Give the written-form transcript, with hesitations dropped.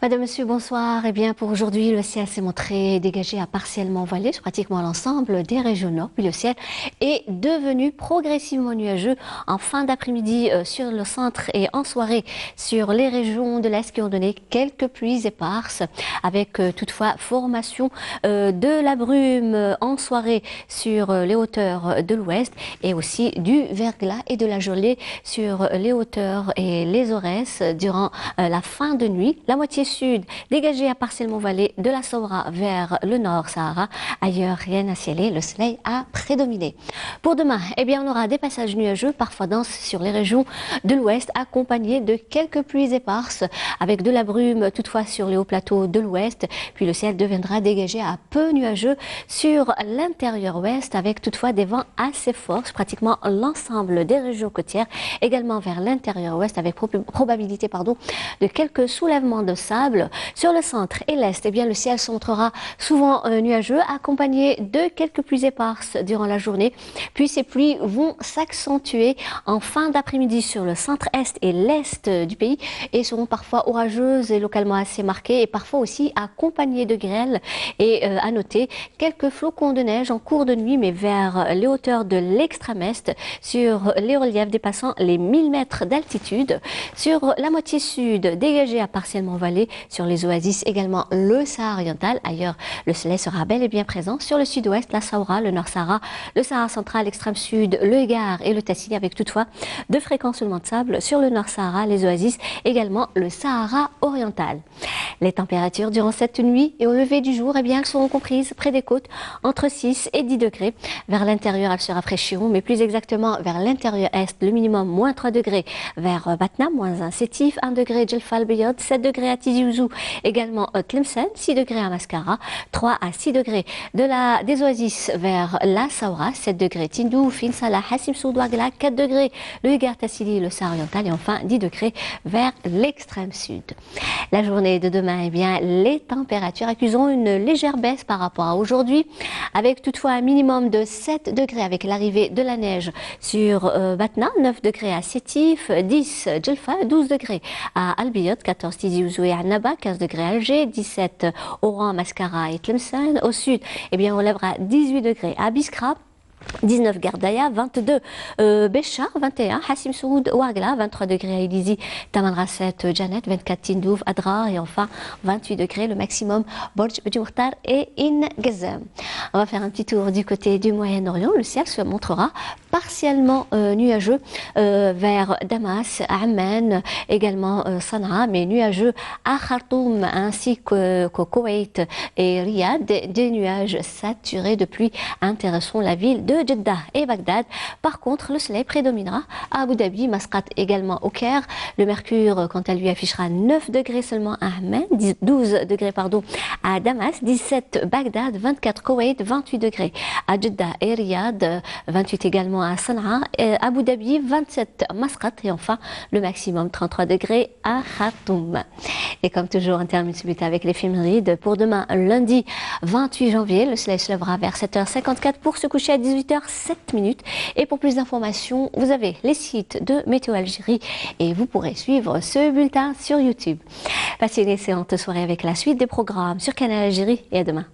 Madame, Monsieur, bonsoir. Eh bien, pour aujourd'hui, le ciel s'est montré dégagé à partiellement voilé sur pratiquement l'ensemble des régions nord. Puis le ciel est devenu progressivement nuageux en fin d'après-midi sur le centre et en soirée sur les régions de l'Est qui ont donné quelques pluies éparses avec toutefois formation de la brume en soirée sur les hauteurs de l'Ouest et aussi du verglas et de la gelée sur les hauteurs et les Aurès durant la fin de nuit. La moitié sud dégagée à partiellement voilée de la Sahara vers le nord Sahara. Ailleurs, rien à ciel, le soleil a prédominé. Pour demain, eh bien, on aura des passages nuageux, parfois denses sur les régions de l'ouest, accompagnés de quelques pluies éparses, avec de la brume toutefois sur les hauts plateaux de l'ouest. Puis le ciel deviendra dégagé à peu nuageux sur l'intérieur ouest, avec toutefois des vents assez forts, pratiquement l'ensemble des régions côtières, également vers l'intérieur ouest, avec probabilité de quelques soulèvements de sable. Sur le centre et l'est, eh bien, le ciel se montrera souvent nuageux, accompagné de quelques pluies éparses durant la journée. Puis ces pluies vont s'accentuer en fin d'après-midi sur le centre-est et l'est du pays et seront parfois orageuses et localement assez marquées et parfois aussi accompagnées de grêles. Et à noter quelques flocons de neige en cours de nuit, mais vers les hauteurs de l'extrême est, sur les reliefs dépassant les 1000 mètres d'altitude. Sur la moitié sud, dégagée à partiellement voilée, sur les oasis également le Sahara oriental. Ailleurs, le soleil sera bel et bien présent. Sur le sud-ouest, la Sahara, le nord Sahara, le Sahara central, l'extrême sud, le Égard et le Tassili, avec toutefois de fréquents soulements de sable. Sur le nord Sahara, les oasis, également le Sahara oriental. Les températures durant cette nuit et au lever du jour, eh bien, elles seront comprises près des côtes entre 6 et 10 degrés. Vers l'intérieur, elles se rafraîchiront, mais plus exactement vers l'intérieur est, le minimum moins 3 degrés vers Batna, moins 1 Sétif, 1 degré Djelfa El Biod, 7 degrés à Tizi Ouzou, également Tlemcen, 6 degrés à Mascara, 3 à 6 degrés des oasis vers la Saoura, 7 degrés Tindou, Fin Salah, Hassim Soud, Ouagla, 4 degrés le Égard Tassili, le Sahara oriental et enfin 10 degrés vers l'extrême sud. La journée de demain, eh bien, les températures accuseront une légère baisse par rapport à aujourd'hui, avec toutefois un minimum de 7 degrés avec l'arrivée de la neige sur Batna, 9 degrés à Sétif, 10 Djelfa, 12 degrés à Al-Biod, 14 Tizi Ouzou et Annaba, 15 degrés à Alger, 17 Oran, Mascara et Tlemcen. Au sud, eh bien, on lèvera 18 degrés à Biskra, 19 Gardaya, 22 Béchar, 21 Hassim Soud, Ouagla, 23 degrés à Ilizi, Tamanrasset, Janet, 24 Tindouf, Adrar et enfin 28 degrés le maximum Borj Bdjoukhtar et In Gazem. On va faire un petit tour du côté du Moyen-Orient. Le ciel se montrera partiellement nuageux vers Damas, Amman, également Sanaa, mais nuageux à Khartoum ainsi qu'au Koweït et Riyad. Des nuages saturés de pluie intéresseront la ville de Jeddah et Bagdad. Par contre, le soleil prédominera à Abu Dhabi, Masqat également au Caire. Le mercure, quant à lui, affichera 9 degrés seulement à Amman, 12 degrés à Damas, 17 Bagdad, 24 Koweït, 28 degrés à Jeddah et Riyad, 28 également à Sanaa, Abu Dhabi, 27 Masqat et enfin le maximum 33 degrés à Khartoum. Et comme toujours, on termine ce bulletin avec l'éphéméride. Pour demain, lundi 28 janvier, le soleil se lèvera vers 7h54 pour se coucher à 18h07. Et pour plus d'informations, vous avez les sites de Météo Algérie et vous pourrez suivre ce bulletin sur YouTube. Passez une excellente soirée avec la suite des programmes sur Canal Algérie et à demain.